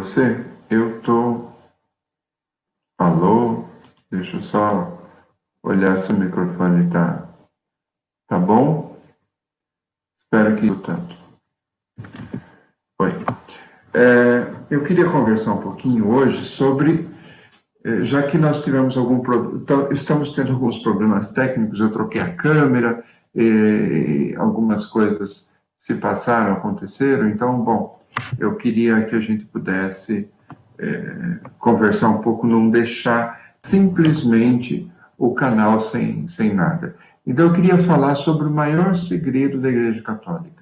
você? Eu tô... Alô? Deixa eu só olhar se o microfone tá bom. Espero que tanto. Oi. Eu queria conversar um pouquinho hoje sobre, já que nós tivemos estamos tendo alguns problemas técnicos, eu troquei a câmera, algumas coisas se passaram, aconteceram, então, bom, eu queria que a gente pudesse conversar um pouco, não deixar simplesmente o canal sem nada. Então, eu queria falar sobre o maior segredo da Igreja Católica.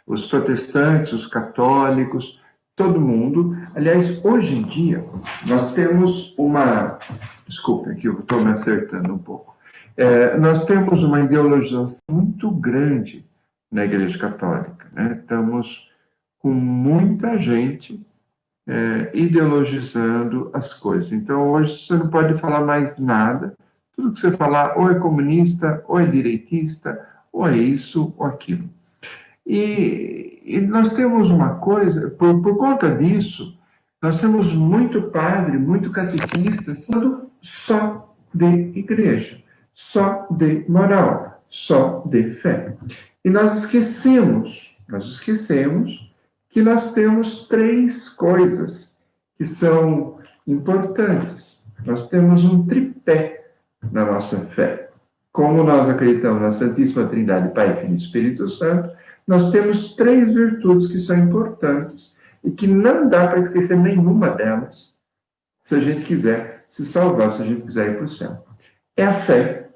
Os protestantes, os católicos, todo mundo. Aliás, hoje em dia, nós temos uma... Desculpa, aqui eu estou me acertando um pouco. Nós temos uma ideologização muito grande na Igreja Católica, né? Estamos com muita gente ideologizando as coisas. Então, hoje você não pode falar mais nada. Tudo que você falar ou é comunista, ou é direitista, ou é isso ou aquilo. E nós temos uma coisa, por conta disso, nós temos muito padre, muito catequista, sendo só de igreja, só de moral, só de fé. E nós esquecemos que nós temos três coisas que são importantes. Nós temos um tripé na nossa fé. Como nós acreditamos na Santíssima Trindade, Pai, Filho e Espírito Santo, nós temos três virtudes que são importantes e que não dá para esquecer nenhuma delas se a gente quiser se salvar, se a gente quiser ir para o céu. É a fé.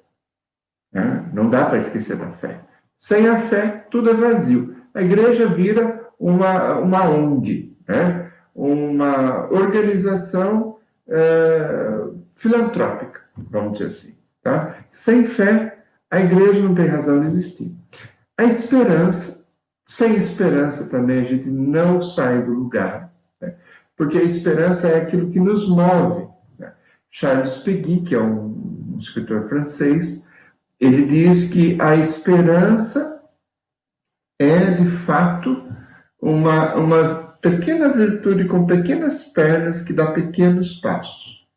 Né? Não dá para esquecer da fé. Sem a fé, tudo é vazio. A igreja vira uma ONG, né? Uma organização filantrópica, vamos dizer assim. Tá? Sem fé, a igreja não tem razão de existir. A esperança, sem esperança também a gente não sai do lugar, né? Porque a esperança é aquilo que nos move. Né? Charles Péguy, que é um escritor francês, ele diz que a esperança é, de fato, uma pequena virtude com pequenas pernas que dá pequenos passos.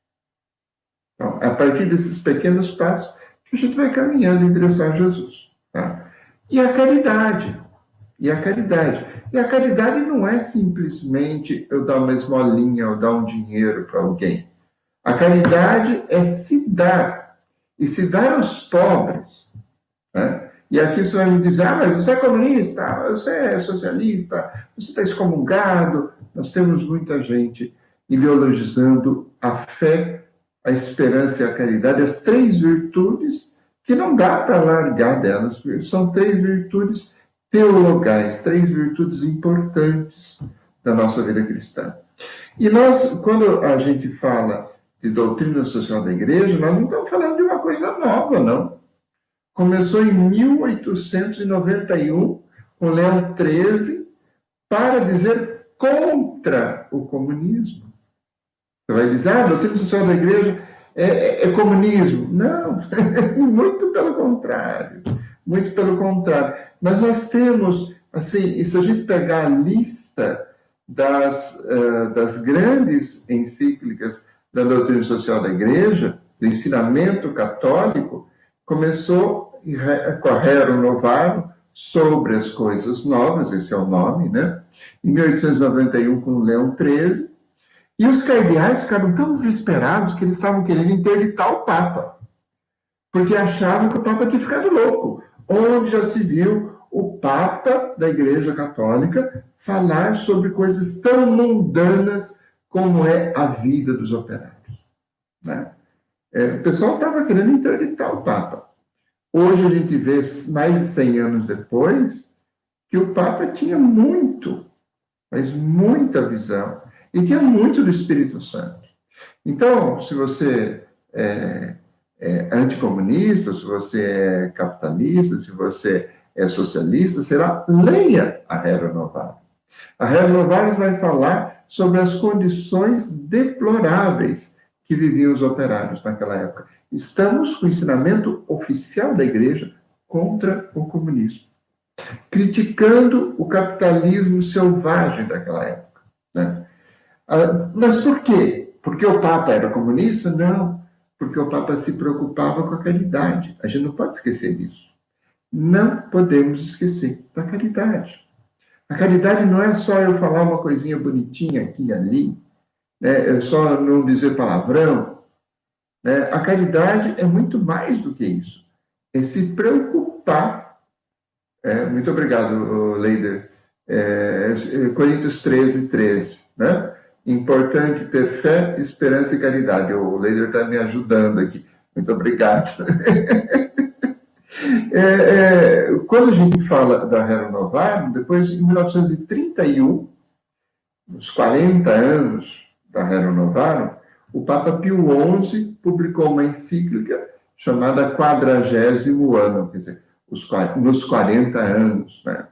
Então, a partir desses pequenos passos, que a gente vai caminhando em direção a Jesus. Tá? E a caridade. E a caridade não é simplesmente eu dar uma esmolinha ou dar um dinheiro para alguém. A caridade é se dar. E se dar aos pobres. Né? E aqui você vai me dizer, mas você é comunista, você é socialista, você está excomungado. Nós temos muita gente ideologizando a fé, a esperança e a caridade, as três virtudes que não dá para largar delas, porque são três virtudes teologais, três virtudes importantes da nossa vida cristã. E nós, quando a gente fala de doutrina social da igreja, nós não estamos falando de uma coisa nova, não. Começou em 1891, com Leão XIII, para dizer contra o comunismo. Você vai dizer, a doutrina social da igreja é comunismo. Não, muito pelo contrário. Muito pelo contrário. Mas nós temos, assim, e se a gente pegar a lista das grandes encíclicas da doutrina social da igreja, do ensinamento católico, começou com a Rerum Novarum, sobre as coisas novas, esse é o nome, né? Em 1891, com Leão XIII, e os cardeais ficaram tão desesperados que eles estavam querendo interditar o Papa, porque achavam que o Papa tinha ficado louco. Onde já se viu o Papa da Igreja Católica falar sobre coisas tão mundanas como é a vida dos operários. Né? O pessoal estava querendo interditar o Papa. Hoje a gente vê, mais de 100 anos depois, que o Papa tinha muito, mas muita visão, e tinha muito do Espírito Santo. Então, se você é anticomunista, se você é capitalista, se você é socialista, leia a Rerum Novarum. A Rerum Novarum vai falar sobre as condições deploráveis que viviam os operários naquela época. Estamos com o ensinamento oficial da igreja contra o comunismo, criticando o capitalismo selvagem daquela época. Né? Mas por quê? Porque o Papa era comunista? Não, porque o Papa se preocupava com a caridade. A gente não pode esquecer disso. Não podemos esquecer da caridade. A caridade não é só eu falar uma coisinha bonitinha aqui e ali, né? É só não dizer palavrão. Né? A caridade é muito mais do que isso. É se preocupar. Muito obrigado, Leider. Coríntios 13, 13. Né? Importante ter fé, esperança e caridade. O Leider está me ajudando aqui. Muito obrigado. Quando a gente fala da Renovar, depois, em 1931, nos 40 anos da Renovar, o Papa Pio XI publicou uma encíclica chamada 40º Ano, quer dizer, nos 40 anos. Né?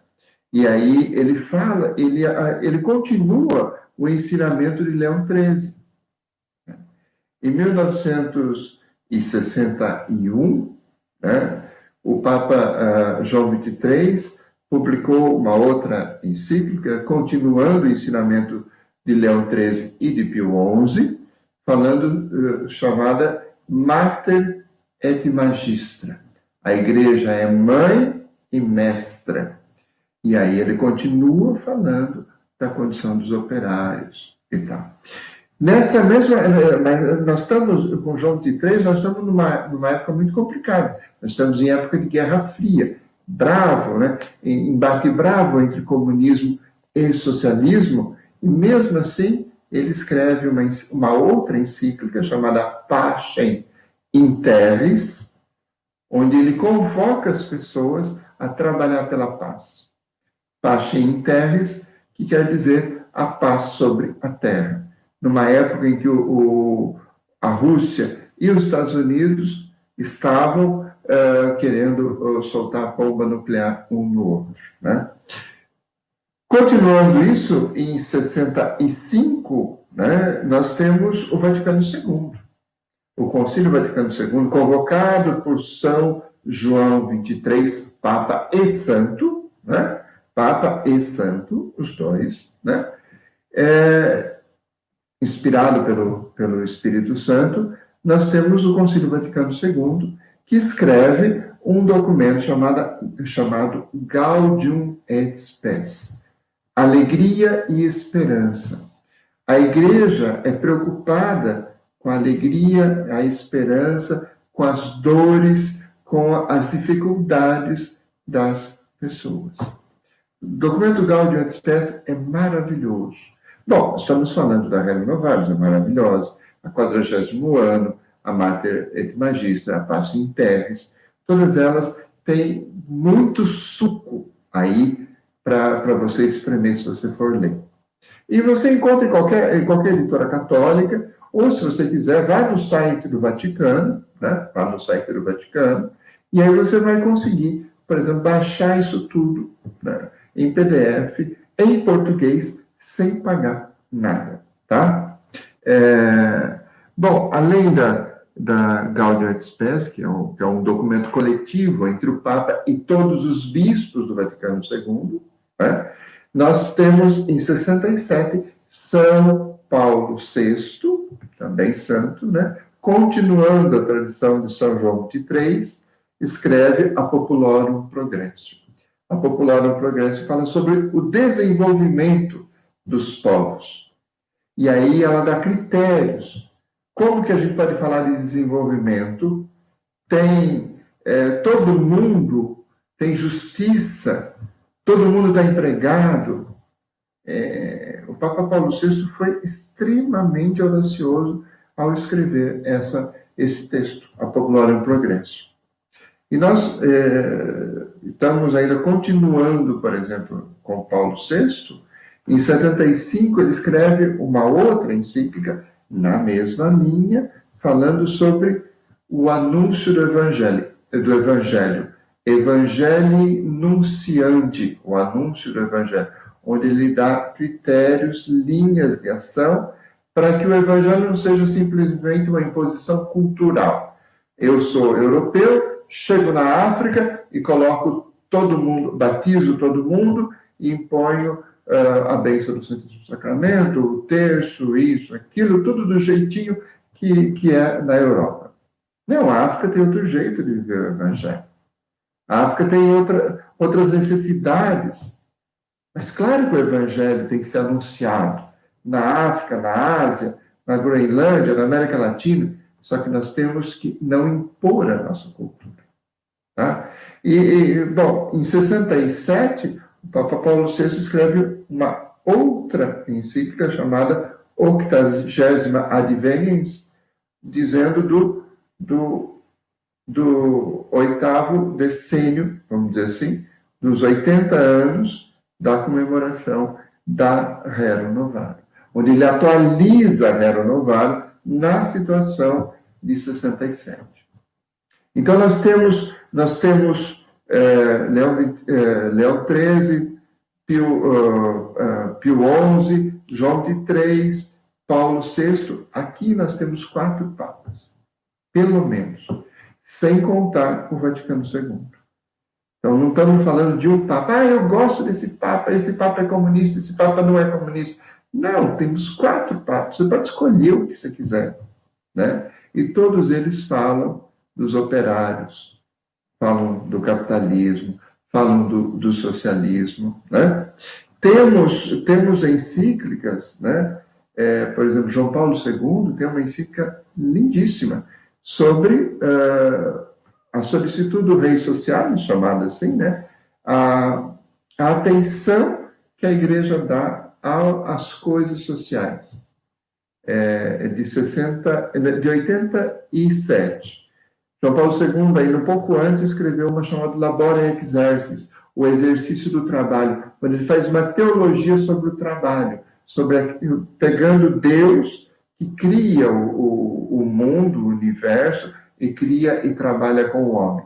E aí ele fala, ele continua o ensinamento de Leão XIII. Em 1961, né, o Papa João XXIII publicou uma outra encíclica, continuando o ensinamento de Leão XIII e de Pio XI, chamada Mater et Magistra. A igreja é mãe e mestra. E aí ele continua falando da condição dos operários e tal. Nessa mesma, nós estamos, com João XXIII, nós estamos numa época muito complicada. Nós estamos em época de Guerra Fria, bravo, né? Embate bravo entre comunismo e socialismo, e mesmo assim ele escreve uma outra encíclica chamada Pacem in Terris, onde ele convoca as pessoas a trabalhar pela paz. Pacem in Terris, que quer dizer a paz sobre a terra. Numa época em que a Rússia e os Estados Unidos estavam querendo soltar a bomba nuclear um no outro. Né? Continuando isso, em 65, né, nós temos o Vaticano II. O Concílio Vaticano II, convocado por São João XXIII, Papa e Santo, né? Papa e Santo, os dois, né? Inspirado pelo Espírito Santo, nós temos o Concílio Vaticano II, que escreve um documento chamado Gaudium et Spes, Alegria e Esperança. A Igreja é preocupada com a alegria, a esperança, com as dores, com as dificuldades das pessoas. O documento Gaudium et Spes é maravilhoso. Bom, estamos falando da Rerum Novarum, é maravilhosa, a 40º Ano, a Mater et Magistra, a Pacem in Terris, todas elas têm muito suco aí para você espremer se você for ler. E você encontra em qualquer editora católica, ou se você quiser, vá no site do Vaticano, né? Vá no site do Vaticano, e aí você vai conseguir, por exemplo, baixar isso tudo, né, em PDF, em português, sem pagar nada, tá? Bom, além da Gaudium et Spes, que é um documento coletivo entre o Papa e todos os bispos do Vaticano II, né? Nós temos, em 67, São Paulo VI, também santo, né? Continuando a tradição de São João XXIII, escreve a Populorum Progressio. A Populorum Progressio fala sobre o desenvolvimento dos povos. E aí ela dá critérios. Como que a gente pode falar de desenvolvimento? Todo mundo tem justiça, todo mundo está empregado. O Papa Paulo VI foi extremamente audacioso ao escrever esse texto, a Populorum Progressio. E nós estamos ainda continuando, por exemplo, com Paulo VI. Em 75, ele escreve uma outra encíclica, na mesma linha, falando sobre o anúncio do Evangelho. Evangelii Nunciandi, o anúncio do Evangelho, onde ele dá critérios, linhas de ação, para que o Evangelho não seja simplesmente uma imposição cultural. Eu sou europeu, chego na África e coloco todo mundo, batizo todo mundo e imponho a bênção do Santíssimo Sacramento, o terço, isso, aquilo, tudo do jeitinho que é na Europa. Não, a África tem outro jeito de viver o Evangelho. A África tem outras necessidades. Mas claro que o Evangelho tem que ser anunciado na África, na Ásia, na Groenlândia, na América Latina, só que nós temos que não impor a nossa cultura. Tá? Bom, em 67, o Papa Paulo VI escreve uma outra encíclica chamada 80ª Adveniens, dizendo do oitavo decênio, vamos dizer assim, dos 80 anos da comemoração da Rerum Novarum, onde ele atualiza a Rerum Novarum na situação de 67. Então, nós temos Leão XIII, Pio XI, João XXIII, Paulo VI. Aqui nós temos 4 papas, pelo menos, sem contar o Vaticano II. Então, não estamos falando de um papa. Ah, eu gosto desse papa, esse papa é comunista, esse papa não é comunista. Não, temos 4 papas. Você pode escolher o que você quiser, né? E todos eles falam dos operários, falam do capitalismo, falam do socialismo, né? Temos encíclicas, né? Por exemplo, João Paulo II tem uma encíclica lindíssima sobre a solicitude do rei social, chamada assim, né? A atenção que a igreja dá às coisas sociais. De 87. João Paulo II, ainda um pouco antes, escreveu uma chamada Labora Exercis, o exercício do trabalho, onde ele faz uma teologia sobre o trabalho, pegando Deus, que cria o mundo, o universo, e cria e trabalha com o homem.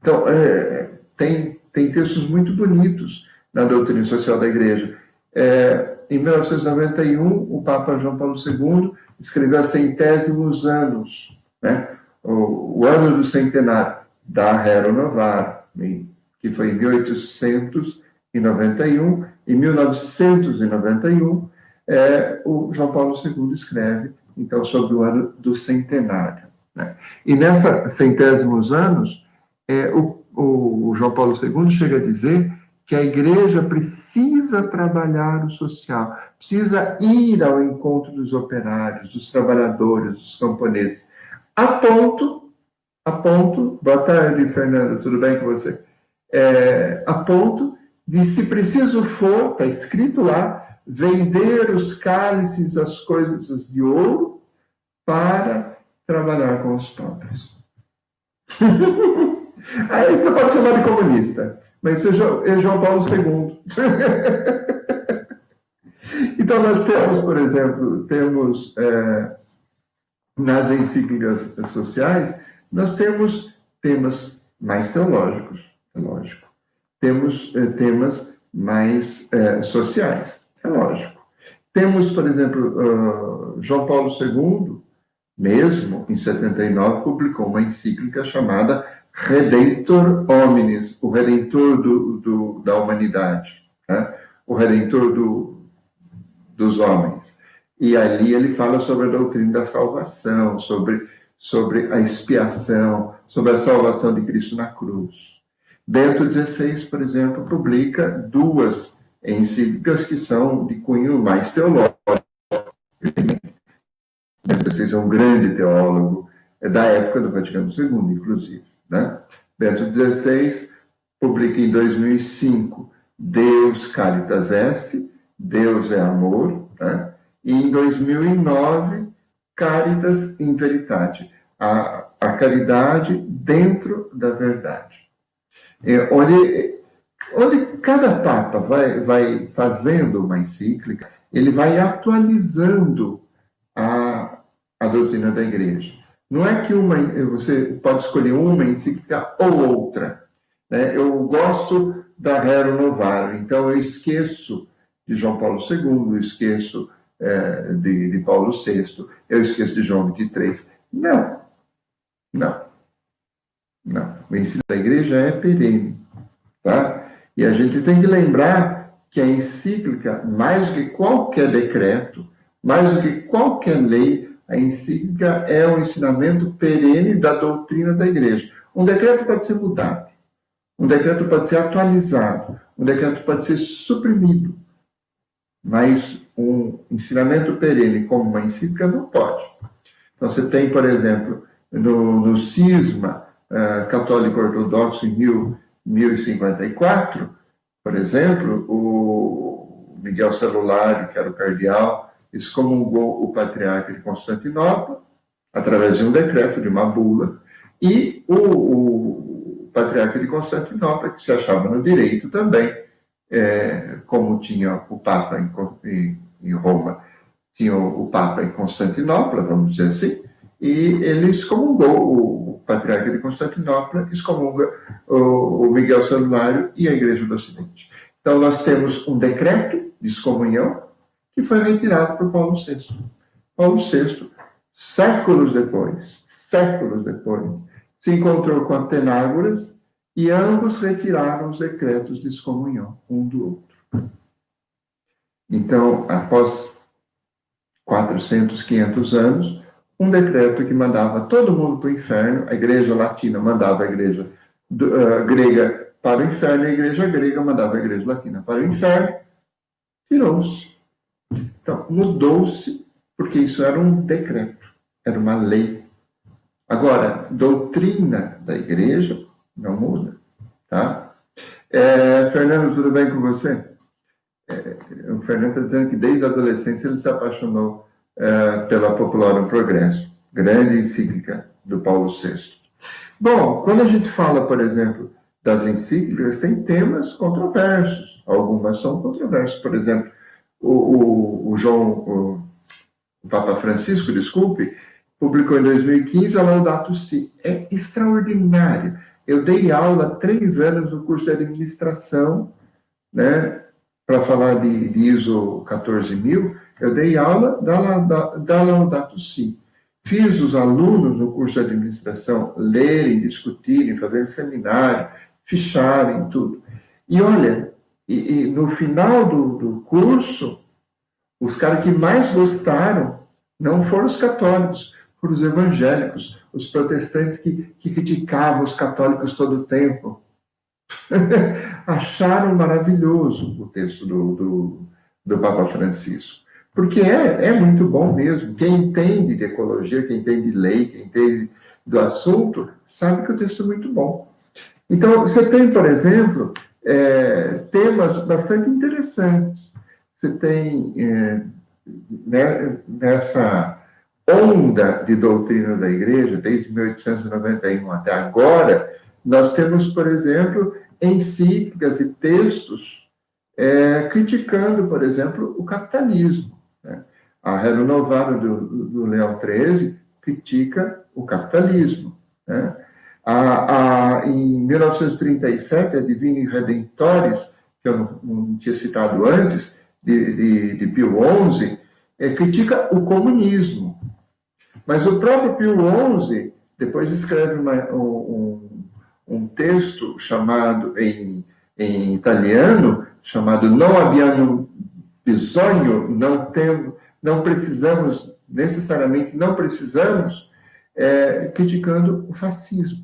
Então, tem textos muito bonitos na doutrina social da Igreja. Em 1991, o Papa João Paulo II escreveu a Centésimos Anos, né? O ano do centenário da Rerum Novarum, que foi em 1891. Em 1991, o João Paulo II escreve, então, sobre o ano do centenário, né? E nessa Centésimos Anos, o João Paulo II chega a dizer que a igreja precisa trabalhar o social, precisa ir ao encontro dos operários, dos trabalhadores, dos camponeses, a ponto, boa tarde, Fernando, tudo bem com você? A ponto de, se preciso for, está escrito lá, vender os cálices, as coisas de ouro, para trabalhar com os pobres. Aí você pode chamar de comunista, mas esse é João Paulo II. Então, nós temos, por exemplo, nas encíclicas sociais, nós temos temas mais teológicos, é lógico. Temos temas mais sociais, é lógico. Temos, por exemplo, João Paulo II, mesmo em 79, publicou uma encíclica chamada Redemptor Hominis, o Redentor da humanidade, né? O Redentor dos homens. E ali ele fala sobre a doutrina da salvação, sobre a expiação, sobre a salvação de Cristo na cruz. Bento XVI, por exemplo, publica 2 encíclicas que são de cunho mais teológico. Bento XVI é um grande teólogo, da época do Vaticano II, inclusive, né? Bento XVI publica em 2005 Deus Caritas Est, Deus é Amor, né? E em 2009, Caritas in Veritate, a caridade dentro da verdade. Onde cada Papa vai fazendo uma encíclica, ele vai atualizando a doutrina da Igreja. Não é que você pode escolher uma encíclica ou outra, né? Eu gosto da Rerum Novarum, então eu esqueço de João Paulo II, eu esqueço de Paulo VI, eu esqueço de João XXIII. Não. O ensino da igreja é perene, tá? E a gente tem que lembrar que a encíclica, mais do que qualquer decreto, mais do que qualquer lei, a encíclica é o ensinamento perene da doutrina da igreja. Um decreto pode ser mudado, um decreto pode ser atualizado, um decreto pode ser suprimido, mas um ensinamento perene como uma encíclica não pode. Então, você tem, por exemplo, no cisma católico ortodoxo em 1054, por exemplo, o Miguel Celulário, que era o cardeal, excomungou o patriarca de Constantinopla, através de um decreto, de uma bula, e o patriarca de Constantinopla, que se achava no direito também, como tinha o Papa em Roma, tinha o Papa em Constantinopla, vamos dizer assim, e ele excomungou o patriarca de Constantinopla, excomunga o Miguel Celulário e a Igreja do Ocidente. Então, nós temos um decreto de excomunhão que foi retirado por Paulo VI. Paulo VI, séculos depois, se encontrou com Atenágoras e ambos retiraram os decretos de excomunhão, um do outro. Então, após 400, 500 anos, um decreto que mandava todo mundo para o inferno, a igreja latina mandava a igreja grega para o inferno, e a igreja grega mandava a igreja latina para o inferno, tirou-se. Então, mudou-se, porque isso era um decreto, era uma lei. Agora, doutrina da igreja não muda, tá? Fernando, tudo bem com você? O Fernando está dizendo que desde a adolescência ele se apaixonou pela Populorum Progresso, grande encíclica do Paulo VI. Bom, quando a gente fala, por exemplo, das encíclicas, tem temas controversos. Algumas são controversas. Por exemplo, o Papa Francisco, desculpe, publicou em 2015 a Laudato Si. É extraordinário. Eu dei aula há 3 anos no curso de administração, né, para falar de ISO 14000, eu dei aula da Laudato Si. Fiz os alunos no curso de administração lerem, discutirem, fazerem seminário, ficharem, tudo. E olha, no final do curso, os caras que mais gostaram não foram os católicos, foram os evangélicos, os protestantes que criticavam os católicos todo o tempo. Acharam maravilhoso o texto do Papa Francisco. Porque é muito bom mesmo. Quem entende de ecologia, quem entende de lei, quem entende do assunto, sabe que o texto é muito bom. Então, você tem, por exemplo, temas bastante interessantes. Você tem, nessa onda de doutrina da igreja, desde 1891 até agora, nós temos, por exemplo, encíclicas e textos criticando, por exemplo, o capitalismo. Né? A Rerum Novarum do Leão XIII critica o capitalismo. Né? Em 1937, a Divini Redemptoris, que eu não tinha citado antes, de Pio XI, critica o comunismo. Mas o próprio Pio XI depois escreve um texto chamado, em italiano, chamado Non abbiamo bisogno, não precisamos, necessariamente não precisamos, criticando o fascismo.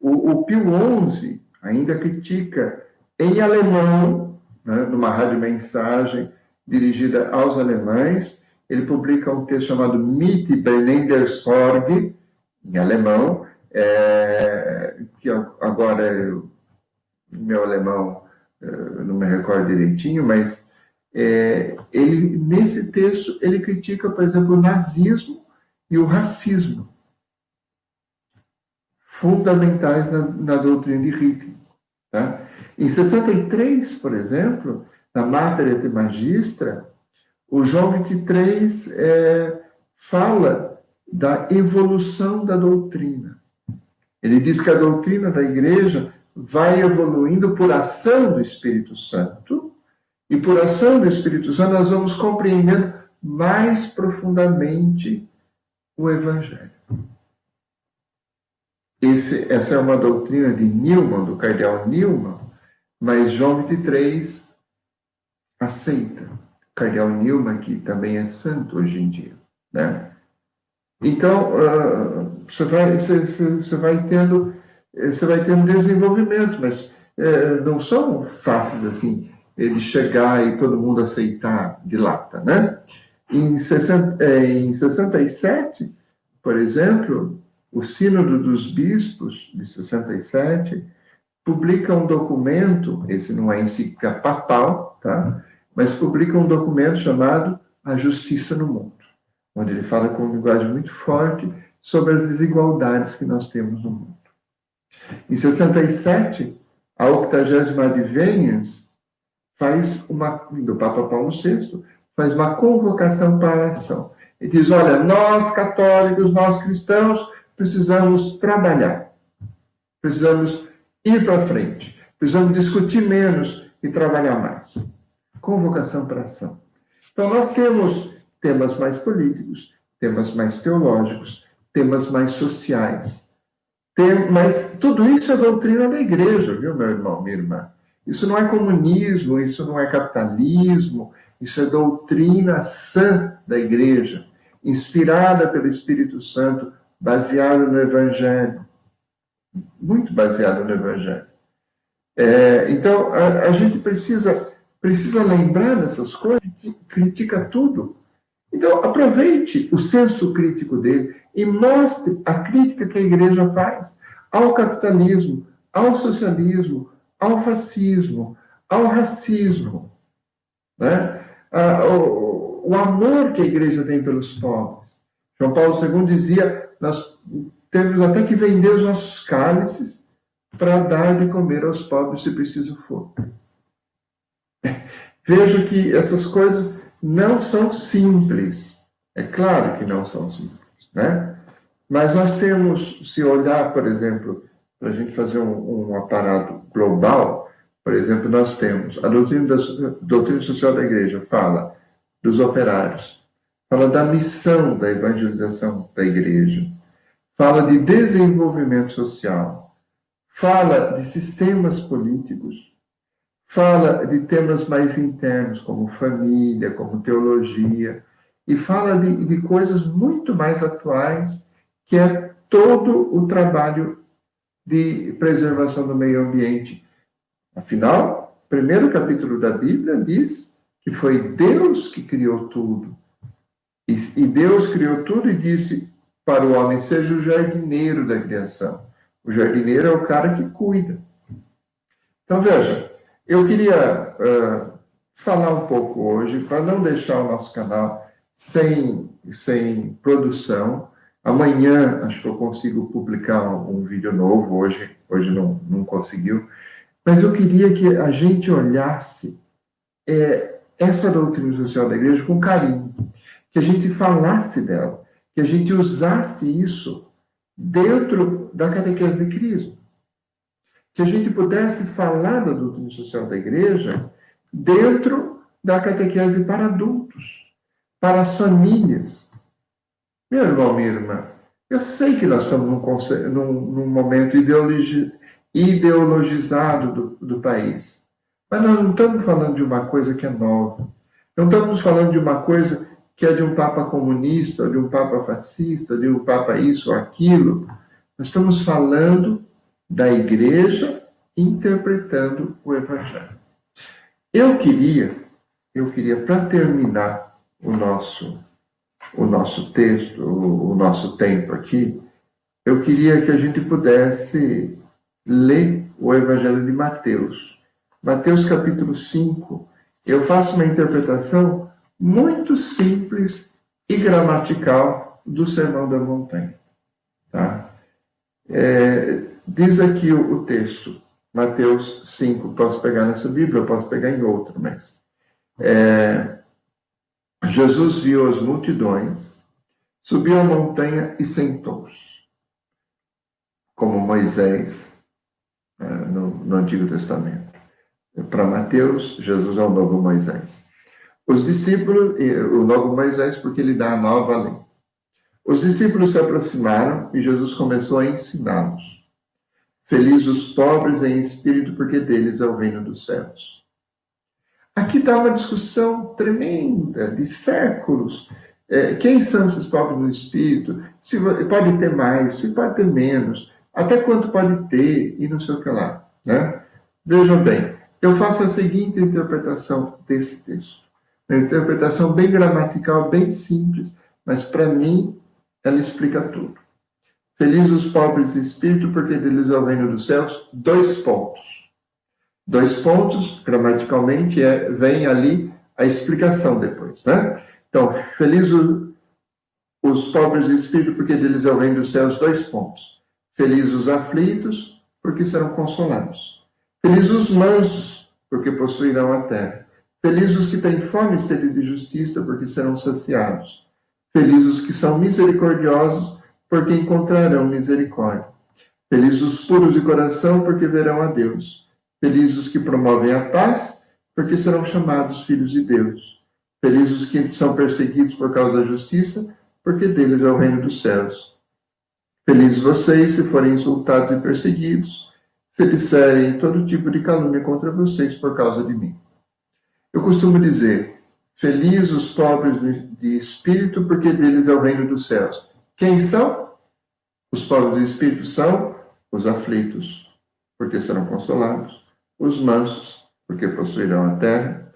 O Pio XI ainda critica em alemão, né, numa rádio-mensagem dirigida aos alemães. Ele publica um texto chamado Mitte brennender Sorge, em alemão, que agora meu alemão não me recordo direitinho, mas nesse texto ele critica, por exemplo, o nazismo e o racismo, fundamentais na doutrina de Hitler. Tá? Em 63, por exemplo, na Mater et Magistra, o João 23 fala da evolução da doutrina. Ele diz que a doutrina da igreja vai evoluindo por ação do Espírito Santo, e por ação do Espírito Santo nós vamos compreendendo mais profundamente o Evangelho. Essa é uma doutrina de Newman, do cardeal Newman, mas João 23 aceita. Cardeal Newman, que também é santo hoje em dia, né? Então, você vai tendo desenvolvimento, mas não são fáceis assim, ele chegar e todo mundo aceitar de lata, né? Em 67, por exemplo, o Sínodo dos Bispos, de 67, publica um documento, esse não é encíclica papal, tá? Mas publica um documento chamado A Justiça no Mundo, onde ele fala com uma linguagem muito forte sobre as desigualdades que nós temos no mundo. Em 67, a 80ª Adveniens do Papa Paulo VI, faz uma convocação para a ação. E diz, olha, nós católicos, nós cristãos, precisamos trabalhar, precisamos ir para frente, precisamos discutir menos e trabalhar mais. Convocação para a ação. Então, nós temos temas mais políticos, temas mais teológicos, temas mais sociais. Mas tudo isso é doutrina da igreja, viu, meu irmão, minha irmã? Isso não é comunismo, isso não é capitalismo, isso é doutrina sã da igreja, inspirada pelo Espírito Santo, baseada no Evangelho. Muito baseada no Evangelho. Então, a gente precisa lembrar dessas coisas, critica tudo. Então, aproveite o senso crítico dele e mostre a crítica que a igreja faz ao capitalismo, ao socialismo, ao fascismo, ao racismo, né? O amor que a igreja tem pelos pobres. João Paulo II dizia, nós temos até que vender os nossos cálices para dar de comer aos pobres, se preciso for. Veja que essas coisas não são simples. É claro que não são simples, né? Mas nós temos, se olhar, por exemplo, para a gente fazer um aparato global, por exemplo, nós temos a doutrina social da igreja, fala dos operários, fala da missão da evangelização da igreja, fala de desenvolvimento social, fala de sistemas políticos, fala de temas mais internos, como família, como teologia, e fala de coisas muito mais atuais, que é todo o trabalho de preservação do meio ambiente. Afinal, o primeiro capítulo da Bíblia diz que foi Deus que criou tudo. E Deus criou tudo e disse para o homem, seja o jardineiro da criação. O jardineiro é o cara que cuida. Então, veja, eu queria falar um pouco hoje, para não deixar o nosso canal sem produção. Amanhã, acho que eu consigo publicar um vídeo novo, hoje não conseguiu. Mas eu queria que a gente olhasse essa doutrina social da igreja com carinho, que a gente falasse dela, que a gente usasse isso dentro da catequese de Cristo. Que a gente pudesse falar da doutrina social da igreja dentro da catequese para adultos, para as famílias. Meu irmão, minha irmã, eu sei que nós estamos num momento ideologizado do país, mas nós não estamos falando de uma coisa que é nova. Não estamos falando de uma coisa que é de um papa comunista, ou de um papa fascista, de um papa isso ou aquilo. Nós estamos falando da igreja interpretando o evangelho. Eu queria para terminar o nosso texto, o nosso tempo aqui, eu queria que a gente pudesse ler o evangelho de Mateus. Mateus capítulo 5. Eu faço uma interpretação muito simples e gramatical do Sermão da Montanha. Tá? Diz aqui o texto, Mateus 5, posso pegar nessa Bíblia, eu posso pegar em outro, mas... Jesus viu as multidões, subiu a montanha e sentou-se, como Moisés no Antigo Testamento. Para Mateus, Jesus é o novo Moisés. Os discípulos, o novo Moisés, porque ele dá a nova lei. Os discípulos se aproximaram e Jesus começou a ensiná-los. Felizes os pobres em espírito, porque deles é o reino dos céus. Aqui está uma discussão tremenda, de séculos. Quem são esses pobres no espírito? Se pode ter mais, se pode ter menos, até quanto pode ter, e não sei o que lá. Né? Vejam bem, eu faço a seguinte interpretação desse texto. Uma interpretação bem gramatical, bem simples, mas para mim ela explica tudo. Felizes os pobres de espírito, porque deles é o reino dos céus. 2 pontos. 2 pontos, gramaticalmente, vem ali a explicação depois, né? Então, felizes os pobres de espírito, porque deles é o reino dos céus. 2 pontos. Felizes os aflitos, porque serão consolados. Felizes os mansos, porque possuirão a terra. Felizes os que têm fome e sede de justiça, porque serão saciados. Felizes os que são misericordiosos, porque encontrarão misericórdia. Felizes os puros de coração, porque verão a Deus. Felizes os que promovem a paz, porque serão chamados filhos de Deus. Felizes os que são perseguidos por causa da justiça, porque deles é o reino dos céus. Felizes vocês se forem insultados e perseguidos, se disserem todo tipo de calúnia contra vocês por causa de mim. Eu costumo dizer, felizes os pobres de espírito, porque deles é o reino dos céus. Quem são? Os pobres de espírito são os aflitos, porque serão consolados. Os mansos, porque possuirão a terra.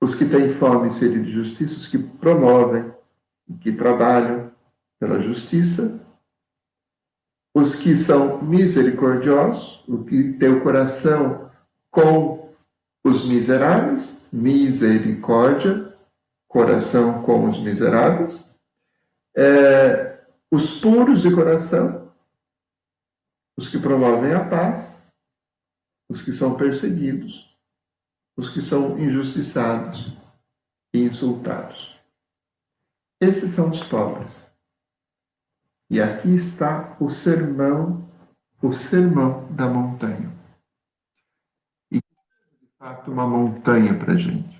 Os que têm fome e sede de justiça, os que promovem, que trabalham pela justiça. Os que são misericordiosos, os que têm o coração com os miseráveis, misericórdia, coração com os miseráveis. Os puros de coração, os que promovem a paz, os que são perseguidos, os que são injustiçados e insultados. Esses são os pobres. E aqui está o sermão da montanha. E, de fato, uma montanha para a gente.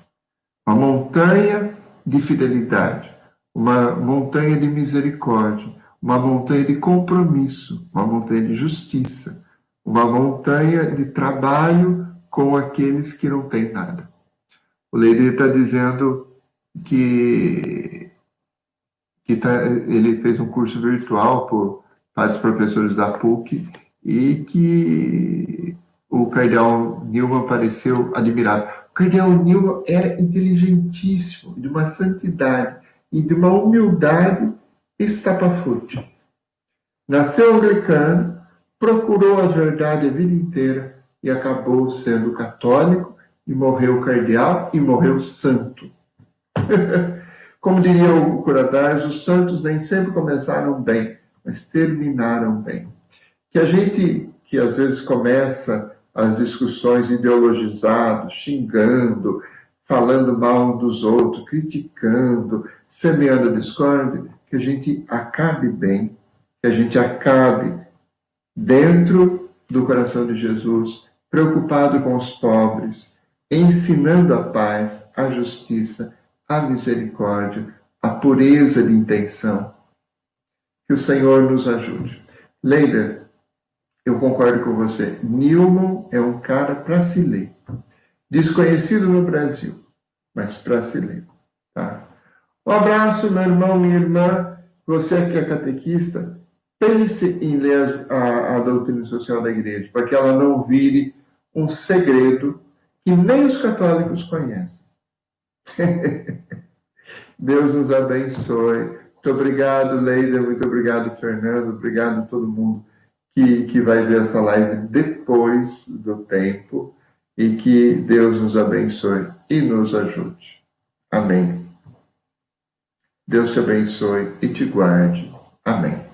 Uma montanha de fidelidade, uma montanha de misericórdia, uma montanha de compromisso, uma montanha de justiça, uma montanha de trabalho com aqueles que não têm nada. O Leire está dizendo que ele fez um curso virtual para os professores da PUC e que o cardeal Newman pareceu admirável. O cardeal Newman era inteligentíssimo, de uma santidade e de uma humildade estapafúrdia. Nasceu anglicano, procurou a verdade a vida inteira e acabou sendo católico e morreu cardeal e morreu santo. Como diria o Curadares, os santos nem sempre começaram bem, mas terminaram bem. Que a gente, que às vezes começa as discussões ideologizados, xingando, falando mal dos outros, criticando, semeando discórdia, que a gente acabe bem, que a gente acabe dentro do coração de Jesus, preocupado com os pobres, ensinando a paz, a justiça, a misericórdia, a pureza de intenção. Que o Senhor nos ajude. Leida, eu concordo com você. Newman é um cara para se ler. Desconhecido no Brasil, mas para se ler. Tá? Um abraço, meu irmão, minha irmã. Você que é catequista, pense em ler a doutrina social da igreja, para que ela não vire um segredo que nem os católicos conhecem. Deus nos abençoe. Muito obrigado, Leida. Muito obrigado, Fernando. Obrigado a todo mundo que vai ver essa live depois do tempo. E que Deus nos abençoe e nos ajude. Amém. Deus te abençoe e te guarde. Amém.